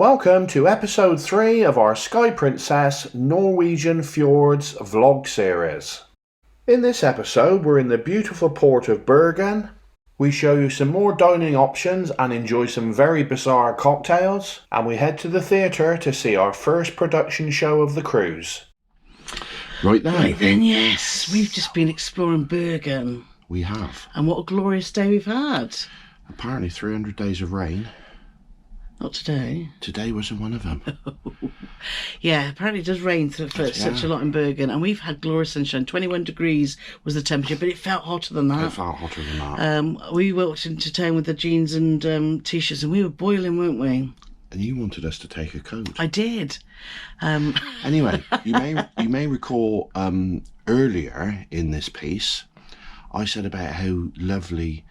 Welcome to episode 3 of our Sky Princess Norwegian Fjords vlog series. In this episode we're in the beautiful port of Bergen. We show you some more dining options and enjoy some very bizarre cocktails, and we head to the theatre to see our first production show of the cruise. Right then, yes, we've just been exploring Bergen. We have. And what a glorious day we've had. Apparently 300 days of rain. Not today. Today wasn't one of them. Yeah, apparently it does rain for such a lot in Bergen, and we've had glorious sunshine. 21 degrees was the temperature, but it felt hotter than that. It felt hotter than that. We walked into town with the jeans and t-shirts, and we were boiling, weren't we? And you wanted us to take a coat. I did. Anyway, you may recall earlier in this piece, I said about how lovely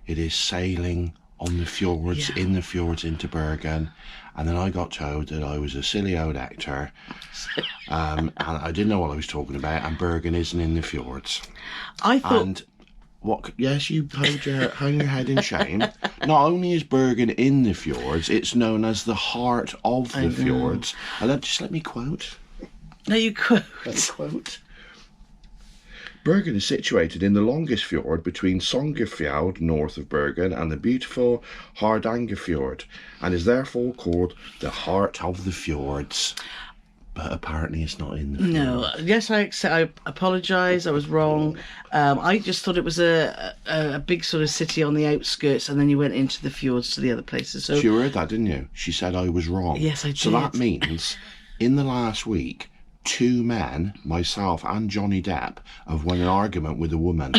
it is sailing on the fjords, in the fjords into Bergen, and then I got told that I was a silly old actor, and I didn't know what I was talking about, and Bergen isn't in the fjords. I thought... And what? Yes, you hang your head in shame. Not only is Bergen in the fjords, it's known as the heart of the fjords. And just let me quote. No, you quote. Let me quote. Bergen is situated in the longest fjord between Sognefjord, north of Bergen, and the beautiful Hardangerfjord, and is therefore called the heart of the fjords. But apparently it's not in the fjord. No, yes, I apologise, I was wrong. I just thought it was a big sort of city on the outskirts, and then you went into the fjords to the other places. So you heard that, didn't you? She said I was wrong. Yes, I did. So that means, in the last week, 2 men, myself and Johnny Depp, have won an argument with a woman.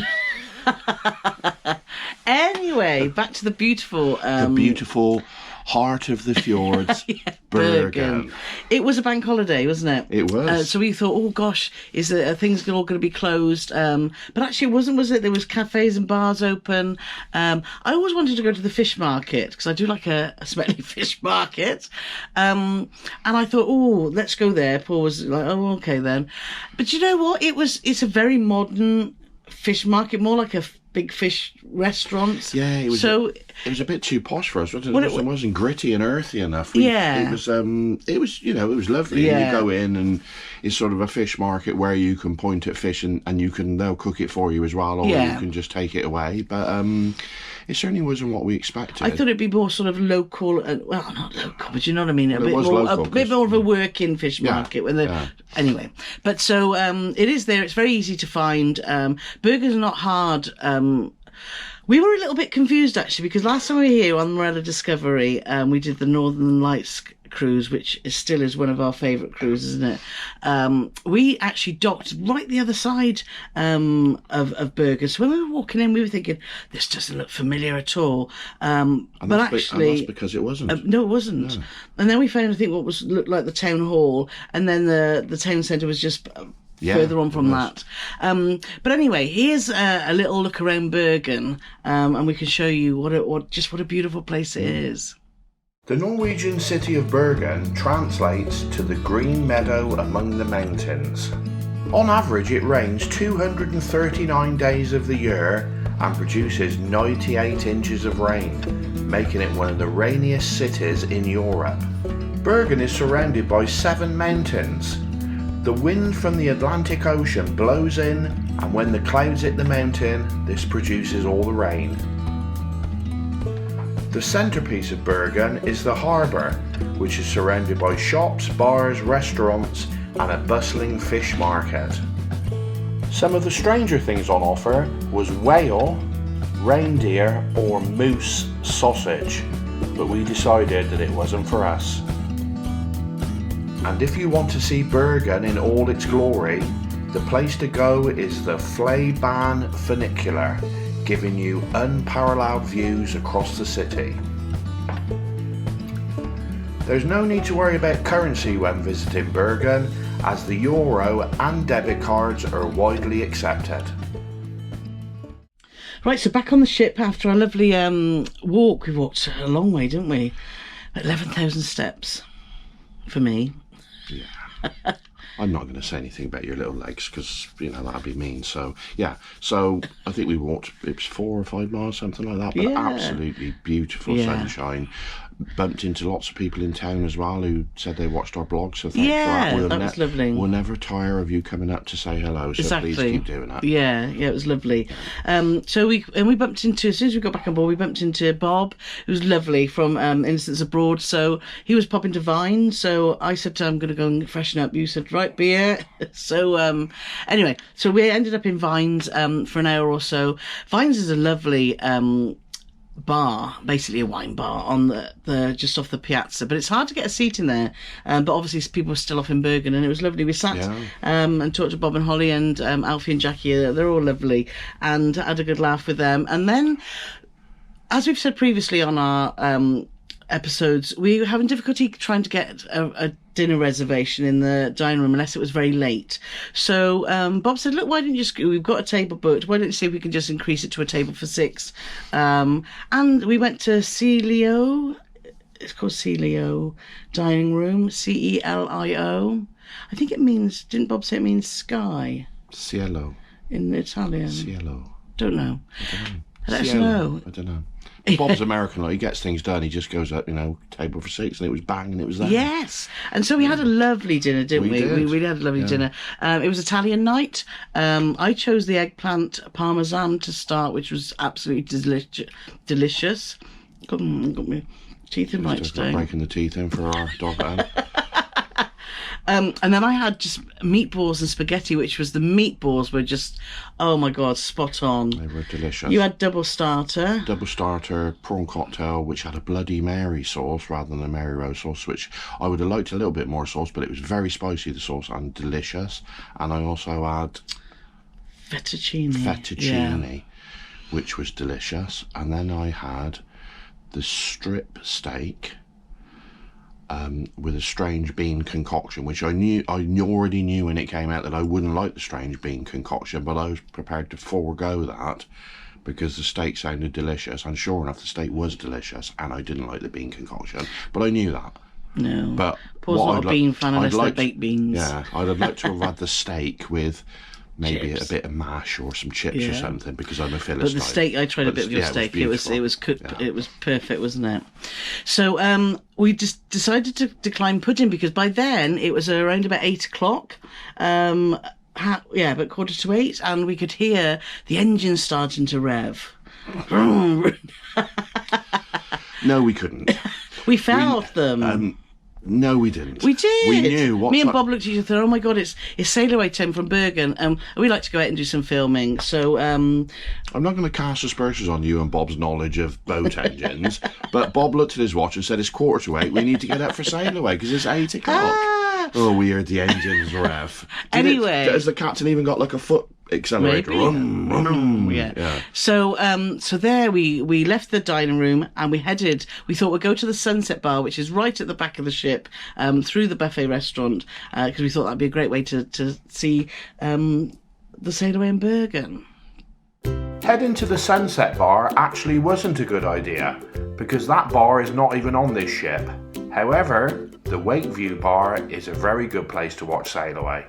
Anyway, back to the beautiful... the beautiful heart of the fjords, Bergen. It was a bank holiday, wasn't it? It was. So we thought, oh gosh, are things all going to be closed? But actually it wasn't, was it? There was cafes and bars open. I always wanted to go to the fish market, because I do like a smelly fish market. And I thought, oh, let's go there. Paul was like, oh, okay then. But you know what? It's a very modern fish market, more like a big fish restaurants. Yeah, it was. So it was a bit too posh for us, wasn't it? It wasn't gritty and earthy enough. Yeah, it was. It was lovely. Yeah. And you go in, and it's sort of a fish market where you can point at fish, and they'll cook it for you as well, or you can just take it away. But it certainly wasn't what we expected. I thought it'd be more sort of local, well, not local, but you know what I mean. A bit more of a working fish market. Anyway, but so it is there. It's very easy to find. Burgers are not hard. We were a little bit confused actually, because last time we were here on Morella Discovery, we did the Northern Lights cruise, which still is one of our favourite cruises, isn't it? We actually docked right the other side of Bergen. So when we were walking in, we were thinking, this doesn't look familiar at all. And that's because it wasn't. No, it wasn't. No. And then we found, I think, what looked like the town hall, and then the town centre was just... further on from that. But anyway, here's a little look around Bergen, and we can show you what a beautiful place it is. The Norwegian city of Bergen translates to the green meadow among the mountains. On average, it rains 239 days of the year and produces 98 inches of rain, making it one of the rainiest cities in Europe. Bergen is surrounded by 7 mountains. The wind from the Atlantic Ocean blows in, and when the clouds hit the mountain, this produces all the rain. The centrepiece of Bergen is the harbour, which is surrounded by shops, bars, restaurants, and a bustling fish market. Some of the stranger things on offer was whale, reindeer, or moose sausage, but we decided that it wasn't for us. And if you want to see Bergen in all its glory, the place to go is the Fleabane funicular, giving you unparalleled views across the city. There's no need to worry about currency when visiting Bergen, as the euro and debit cards are widely accepted. Right, so back on the ship after a lovely walk. We walked a long way, didn't we? 11,000 steps for me. Yeah. I'm not going to say anything about your little legs, because that'd be mean. So I think we walked, it was 4 or 5 miles, something like that, but absolutely beautiful sunshine, bumped into lots of people in town as well who said they watched our blog. So thanks Yeah, for that. that was lovely. We'll never tire of you coming up to say hello. So Exactly. please keep doing that. Yeah, it was lovely. So we bumped into, as soon as we got back on board, we bumped into Bob, who was lovely, from Innocents Abroad. So he was popping to Vines. So I said, I'm going to go and freshen up. You said, right, beer. So anyway, so we ended up in Vines for an hour or so. Vines is a lovely bar, basically a wine bar on the just off the piazza, but it's hard to get a seat in there, but obviously people were still off in Bergen, and it was lovely. We sat and talked to Bob and Holly and Alfie and Jackie. They're all lovely, and had a good laugh with them. And then, as we've said previously on our episodes, we were having difficulty trying to get a dinner reservation in the dining room unless it was very late. So Bob said, look, why don't you we've got a table booked, why don't you see if we can just increase it to a table for 6? And we went to Celio. It's called Celio Dining Room, Celio. I think it means, didn't Bob say it means sky Cielo. in Italian? Cielo. Don't know. Let us Cielo. know. I don't know. Bob's American, like, he gets things done. He just goes up, table for 6, and it was bang, and it was there. Yes. And so we had a lovely dinner, didn't we? We did. We really had a lovely dinner. It was Italian night. I chose the eggplant parmesan to start, which was absolutely delicious. Got my teeth in right Just today. breaking the teeth in for our dog at home. And then I had just meatballs and spaghetti, which was, the meatballs were just, oh my God, spot on. They were delicious. You had double starter. Double starter, prawn cocktail, which had a Bloody Mary sauce rather than a Mary Rose sauce, which I would have liked a little bit more sauce, but it was very spicy, the sauce, and delicious. And I also had fettuccine, which was delicious. And then I had the strip steak with a strange bean concoction, which I already knew when it came out that I wouldn't like the strange bean concoction, but I was prepared to forego that because the steak sounded delicious, and sure enough, the steak was delicious, and I didn't like the bean concoction, but I knew that. No. But Paul's not a bean fan unless they're baked beans. Yeah, I'd have liked to have had the steak with maybe chips. a bit of mash or some chips or something, because I'm a Philistine. But the steak, I tried a bit of your steak. It was cooked. Yeah. It was perfect, wasn't it? So we just decided to decline pudding because by then it was around about 8 o'clock. About 7:45, and we could hear the engine starting to rev. No, we couldn't. We felt them. No, we didn't. We did. We knew what. Me and Bob looked at each other. Oh my God, it's sail away time from Bergen. We like to go out and do some filming. So I'm not going to cast aspersions on you and Bob's knowledge of boat engines, but Bob looked at his watch and said it's 7:45. We need to get up for sail away because it's 8 o'clock. Oh, we heard the engines rev. Has the captain even got like a foot accelerator? Maybe. Yeah. So there we left the dining room and we thought we'd go to the Sunset Bar, which is right at the back of the ship, through the buffet restaurant, because we thought that'd be a great way to see the sail away in Bergen. Heading to the Sunset Bar actually wasn't a good idea, because that bar is not even on this ship. However, the Wakeview Bar is a very good place to watch sail away.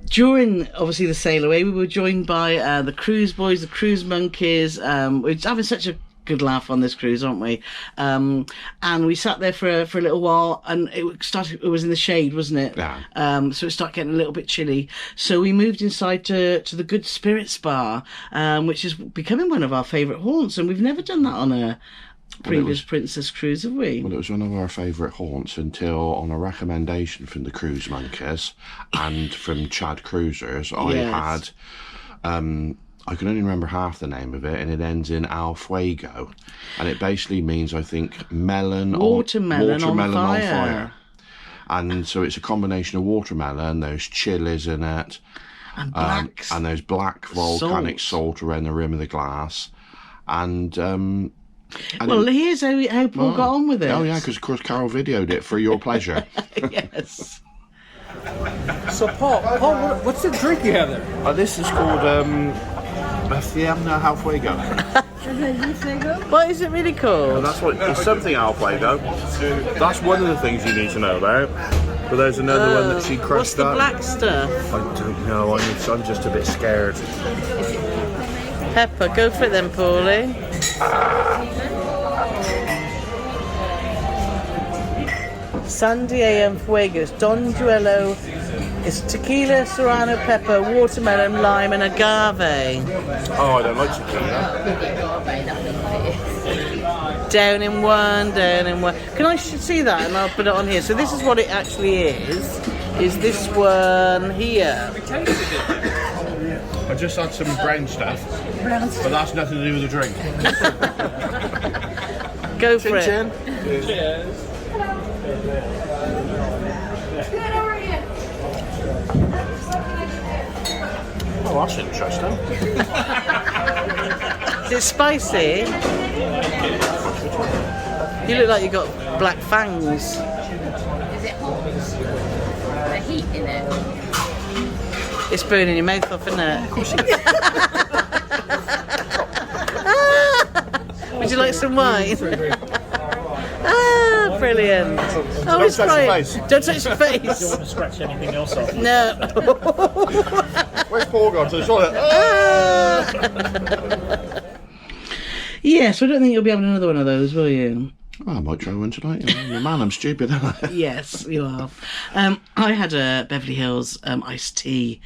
During, obviously, the sail away, we were joined by the cruise boys, the cruise monkeys. We're having such a good laugh on this cruise, aren't we? And we sat there for a little while, and it was in the shade, wasn't it? Yeah. So it started getting a little bit chilly. So we moved inside to the Good Spirits Bar, which is becoming one of our favourite haunts, and we've never done that on a previous Princess cruise, have we? Well, it was one of our favourite haunts until, on a recommendation from the cruise monkeys and from Chad Cruisers, I had I can only remember half the name of it, and it ends in Al Fuego, and it basically means, I think, watermelon on fire. And so it's a combination of watermelon, there's chilies in it, and there's black volcanic salt around the rim of the glass, and here's how Paul got on with it. Oh yeah, because of course Carole videoed it for your pleasure. Yes. So Paul, what's the drink you have there? This is called Hacienda Halfuego. What is it really called? That's what it's something Halfuego. That's one of the things you need to know about. But there's another one that she crushed What's the up. black stuff? I don't know. I'm just a bit scared. Pepper, go for it then, Paulie. Sandia and Fuegos, Don Duello. It's tequila, serrano pepper, watermelon, lime, and agave. Oh, I don't like tequila. Down in one. Can I see that and I'll put it on here? So this is what it actually is. Is this one here? I just had some brown stuff, but that's nothing to do with the drink. Go for it. Cheers. Oh, that's interesting. Is it spicy? You look like you got black fangs. Is it hot? The heat in it? It's burning your mouth off, isn't it? Of course it is. Would you like some wine? Brilliant. Oh, Don't touch your face. Don't touch your face. Do you want to scratch anything else off? No. Where's Paul gone to the toilet? Yeah, so I don't think you'll be having another one of those, will you? Well, I might try one tonight. Man, I'm stupid, aren't I? Yes, you are. I had a Beverly Hills iced tea.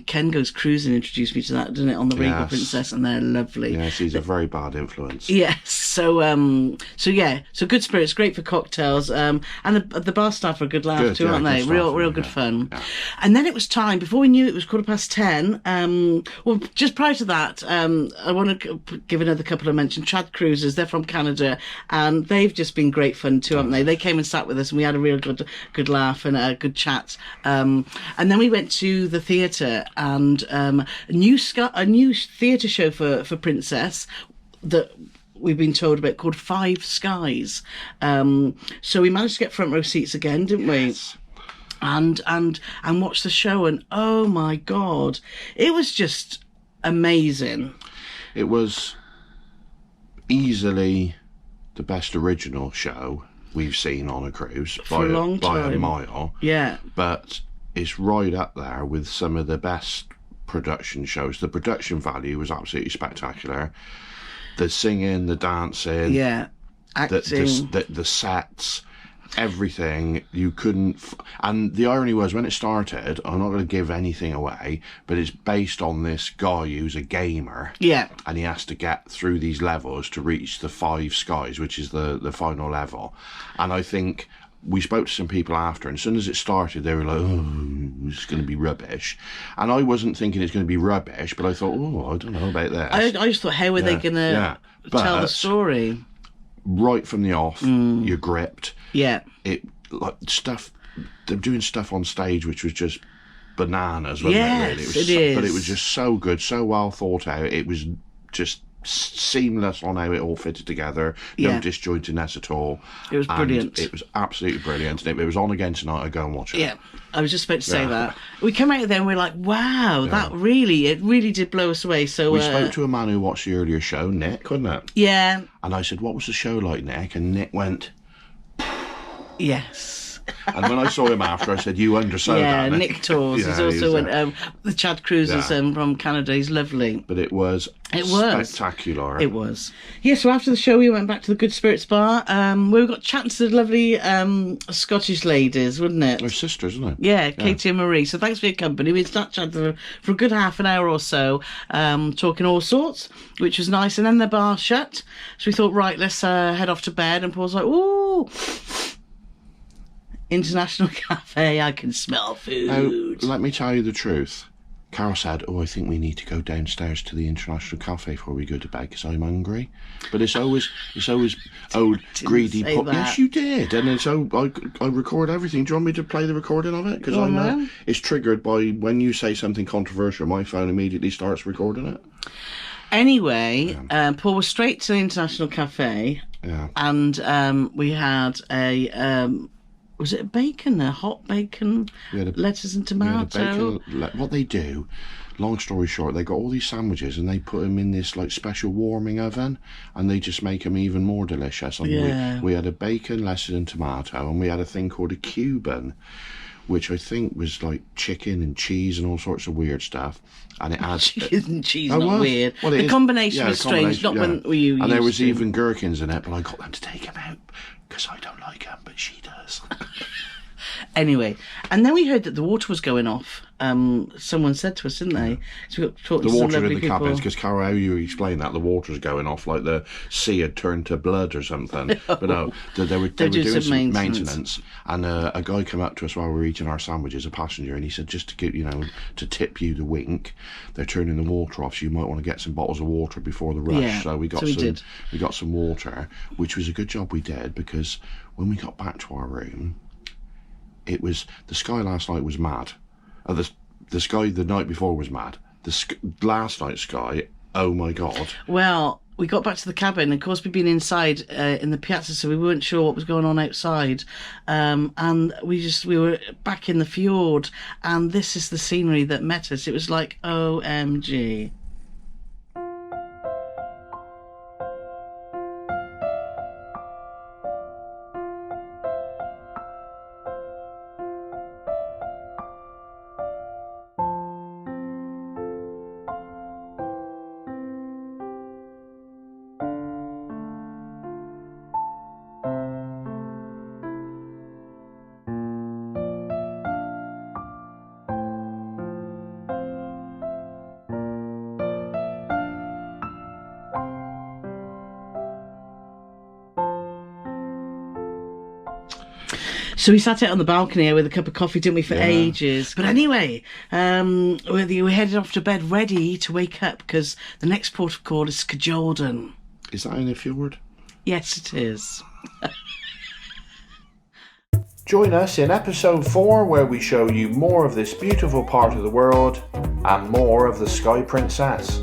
Ken Goes Cruising introduced me to that, didn't it, on the Regal Yes. Princess, and they're lovely. Yes, he's a very bad influence. Yes, so good spirits, great for cocktails, and the bar staff are a good laugh Good, too, yeah, aren't good they? staff, Real yeah, good fun. yeah. And then it was time, before we knew it was 10:15. Well, just prior to that, I want to give another couple of mentions. Trad Cruisers, they're from Canada, and they've just been great fun too, haven't they? They came and sat with us, and we had a real good laugh and a good chat. And then we went to the theatre, and a new theatre show for Princess that we've been told about, called Five Skies. So we managed to get front row seats again, didn't we? And watch the show, and oh my god, it was just amazing. It was easily the best original show we've seen on a cruise For a long by a time. mile. Yeah. But it's right up there with some of the best production shows. The production value was absolutely spectacular. The singing, the dancing, Yeah. Acting. the sets, everything. You couldn't. And the irony was, when it started, I'm not going to give anything away, but it's based on this guy who's a gamer. Yeah. And he has to get through these levels to reach the Five Skies, which is the final level. And I think we spoke to some people after, and as soon as it started, they were like, oh, it's going to be rubbish. And I wasn't thinking it's going to be rubbish, but I thought, oh, I don't know about this. I just thought, how are they going to tell the But story? right from the off, you're gripped. Yeah. It like stuff. They're doing stuff on stage which was just bananas, wasn't Yes, it? Really, it is. But it was just so good, so well thought out. It was just seamless on how it all fitted together. No Yeah. disjointedness at all. It was And brilliant. It was absolutely brilliant. And if it was on again tonight, I'd go and watch it. Yeah, I was just about to say Yeah. that. We came out of there and we're like, wow, it really did blow us away. So We spoke to a man who watched the earlier show, Nick, wasn't it? yeah, And I said, what was the show like, Nick? And Nick went, yes. and when I saw him after, I said, you undersold Yeah, that, Nick Tours Yeah, is also he's, went, the Chad Cruisers yeah. from Canada. He's lovely. But it was spectacular. It was. Yeah, so after the show, we went back to the Good Spirits Bar. We got chatting to the lovely Scottish ladies, wasn't it? They're sisters, isn't it? Yeah, Katie and Marie. So thanks for your company. We sat chatting for a good half an hour or so, talking all sorts, which was nice. And then the bar shut. So we thought, right, let's head off to bed. And Paul's like, ooh, International Cafe, I can smell food. Now, let me tell you the truth. Carole said, I think we need to go downstairs to the International Cafe before we go to bed because I'm hungry. But it's always old greedy say put. that. Yes, you did. And it's I record everything. Do you want me to play the recording of it? Because Go I on, know then. it's triggered by when you say something controversial, my phone immediately starts recording it. Anyway, Paul was straight to the International Cafe. Yeah. And we had a... was it a bacon? A hot bacon? We had Lettuce and We had a tomato? bacon, what they do, long story short, they got all these sandwiches and they put them in this like special warming oven, and they just make them even more delicious. And we had a bacon, lettuce and tomato, and we had a thing called a Cuban, which I think was like chicken and cheese and all sorts of weird stuff. And it had chicken and cheese, Oh, not well, weird. well, The combination was the strange, not combination, when you And there used was to. even gherkins in it, but I got them to take them out because I don't like them, but she does. Anyway, and then we heard that the water was going off. Someone said to us, didn't they? So we got talked The to some water lovely in the people. cabins, because Carole, how you explain that, the water's going off like the sea had turned to blood or something. But no, they were doing some maintenance. And a guy came up to us while we were eating our sandwiches, a passenger, and he said, just to give, to tip you the wink, they're turning the water off, so you might want to get some bottles of water before the rush. Yeah, so we got we got some water, which was a good job we did, because when we got back to our room, it was, the sky last night was mad. The sky the night before was mad. Last night's sky, oh my God. Well, we got back to the cabin. Of course, we'd been inside in the piazza, so we weren't sure what was going on outside. And we were back in the fjord, and this is the scenery that met us. It was like, OMG. So we sat out on the balcony with a cup of coffee, didn't we, for ages. But anyway, we headed off to bed ready to wake up, because the next port of call is Skjolden. Is that in a fjord? Yes, it is. Join us in episode 4, where we show you more of this beautiful part of the world and more of the Sky Princess.